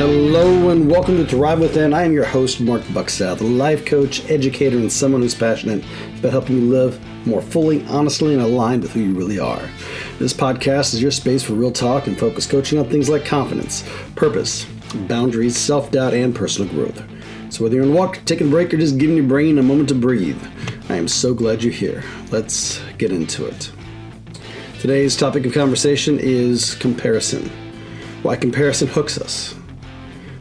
Hello and welcome to Thrive Within. I am your host, Marc Bucksath, a life coach, educator, and someone who's passionate about helping you live more fully, honestly, and aligned with who you really are. This podcast is your space for real talk and focused coaching on things like confidence, purpose, boundaries, self-doubt, and personal growth. So whether you're on a walk, taking a break, or just giving your brain a moment to breathe, I am so glad you're here. Let's get into it. Today's topic of conversation is comparison. Why comparison hooks us.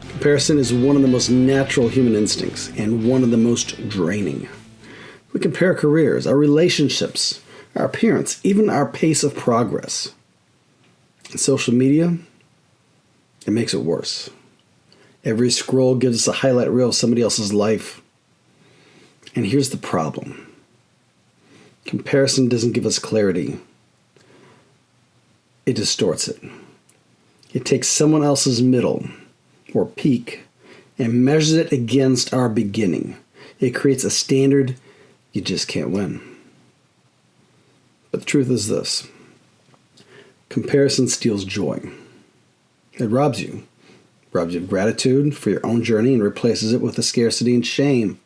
Comparison is one of the most natural human instincts and one of the most draining. We compare careers, our relationships, our appearance, even our pace of progress. In social media, it makes it worse. Every scroll gives us a highlight reel of somebody else's life. And here's the problem. Comparison doesn't give us clarity. It distorts it. It takes someone else's middle or peak and measures it against our beginning. It creates a standard you just can't win. But the truth is this. Comparison steals joy. It robs you. Robs you of gratitude for your own journey and replaces it with a scarcity and shame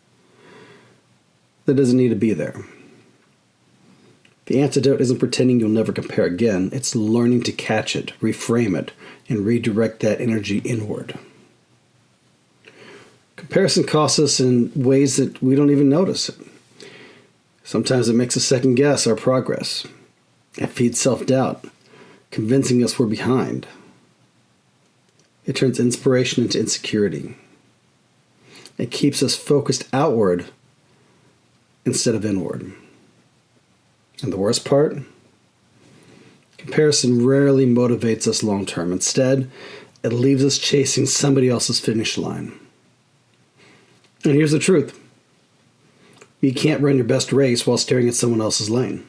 that doesn't need to be there. The antidote isn't pretending you'll never compare again. It's learning to catch it, reframe it, and redirect that energy inward. Comparison costs us in ways that we don't even notice it. Sometimes it makes us second guess our progress. It feeds self-doubt, convincing us we're behind. It turns inspiration into insecurity. It keeps us focused outward instead of inward. And the worst part? Comparison rarely motivates us long-term. Instead, it leaves us chasing somebody else's finish line. And here's the truth. You can't run your best race while staring at someone else's lane.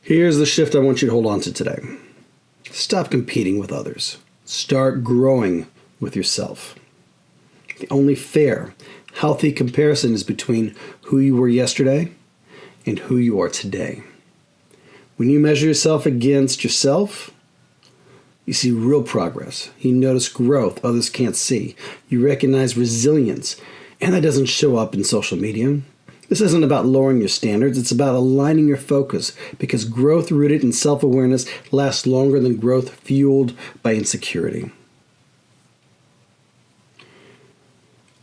Here's the shift I want you to hold on to today. Stop competing with others. Start growing with yourself. The only fair, healthy comparison is between who you were yesterday and who you are today. When you measure yourself against yourself, you see real progress. You notice growth others can't see. You recognize resilience, and that doesn't show up in social media. This isn't about lowering your standards. It's about aligning your focus, because growth rooted in self-awareness lasts longer than growth fueled by insecurity.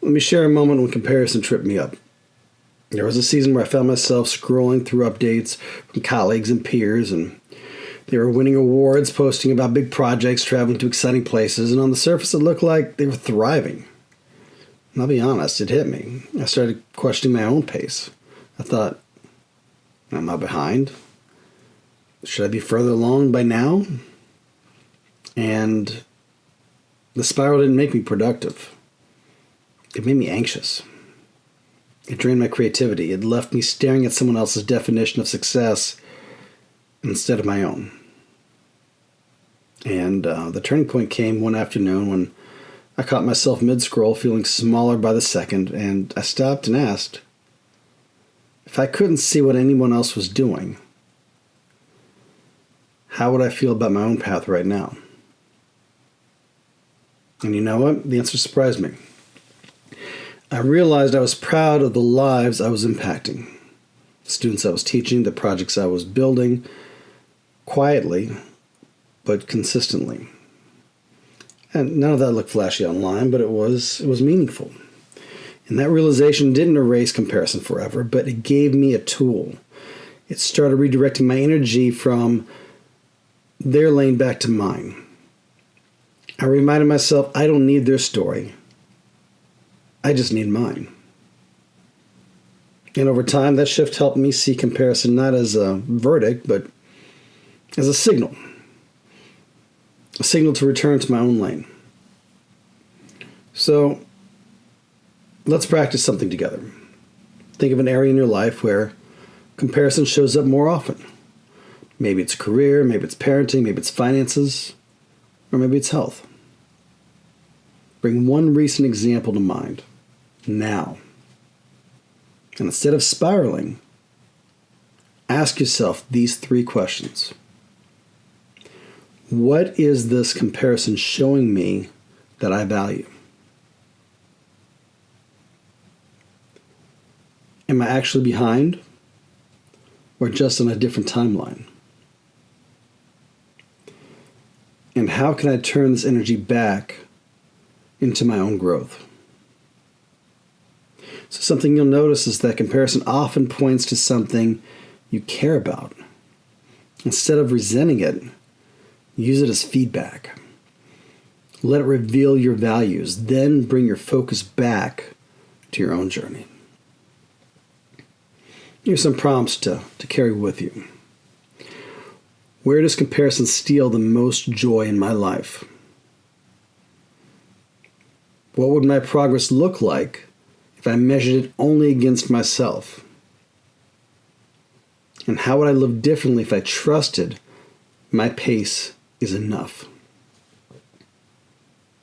Let me share a moment when comparison tripped me up. There was a season where I found myself scrolling through updates from colleagues and peers, and they were winning awards, posting about big projects, traveling to exciting places, and on the surface it looked like they were thriving. And I'll be honest, it hit me. I started questioning my own pace. I thought, am I behind? Should I be further along by now? And the spiral didn't make me productive. It made me anxious. It drained my creativity. It left me staring at someone else's definition of success instead of my own. And the turning point came one afternoon when I caught myself mid-scroll feeling smaller by the second, and I stopped and asked, if I couldn't see what anyone else was doing, how would I feel about my own path right now? And you know what? The answer surprised me. I realized I was proud of the lives I was impacting, the students I was teaching, the projects I was building, quietly but consistently. And none of that looked flashy online, but it was meaningful. And that realization didn't erase comparison forever, but it gave me a tool. It started redirecting my energy from their lane back to mine. I reminded myself I don't need their story. I just need mine. And over time, that shift helped me see comparison not as a verdict, but as a signal. A signal to return to my own lane. So, let's practice something together. Think of an area in your life where comparison shows up more often. Maybe it's career, maybe it's parenting, maybe it's finances, or maybe it's health. Bring one recent example to mind, now. And instead of spiraling, ask yourself these 3 questions. What is this comparison showing me that I value? Am I actually behind or just on a different timeline? And how can I turn this energy back into my own growth? So something you'll notice is that comparison often points to something you care about. Instead of resenting it, use it as feedback. Let it reveal your values, then bring your focus back to your own journey. Here's some prompts to carry with you. Where does comparison steal the most joy in my life? What would my progress look like if I measured it only against myself? And how would I live differently if I trusted my pace is enough?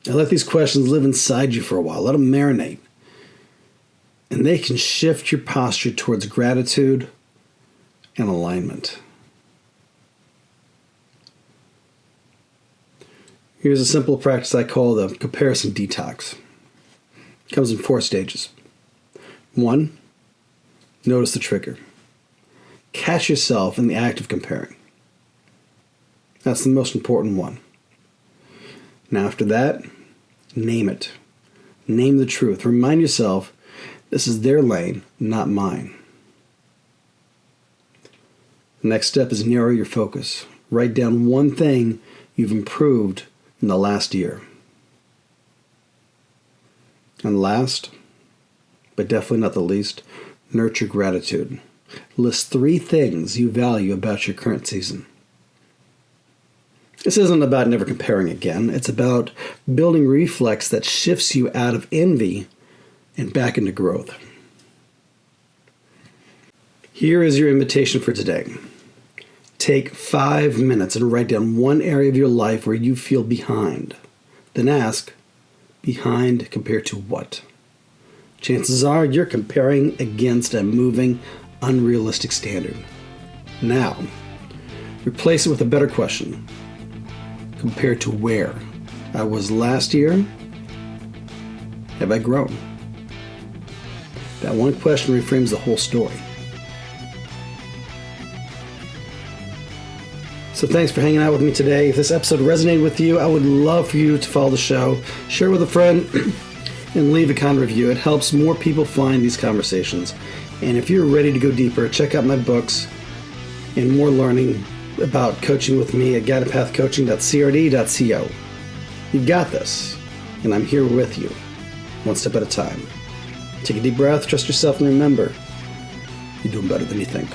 Now let these questions live inside you for a while. Let them marinate. And they can shift your posture towards gratitude and alignment. Here's a simple practice I call the comparison detox. It comes in 4 stages. 1, notice the trigger. Catch yourself in the act of comparing. That's the most important one. Now after that, name it. Name the truth. Remind yourself this is their lane, not mine. The next step is narrow your focus. Write down one thing you've improved in the last year. And last, but definitely not the least, nurture gratitude. List 3 things you value about your current season. This isn't about never comparing again. It's about building reflex that shifts you out of envy and back into growth. Here is your invitation for today. Take 5 minutes and write down one area of your life where you feel behind. Then ask, behind compared to what? Chances are you're comparing against a moving, unrealistic standard. Now, replace it with a better question. Compared to where I was last year, have I grown? That one question reframes the whole story. So thanks for hanging out with me today. If this episode resonated with you, I would love for you to follow the show, share it with a friend, and leave a kind review. It helps more people find these conversations. And if you're ready to go deeper, check out my books and more learning about coaching with me at guidedpathcoaching.crd.co. You've got this, and I'm here with you, one step at a time. Take a deep breath, trust yourself, and remember, you're doing better than you think.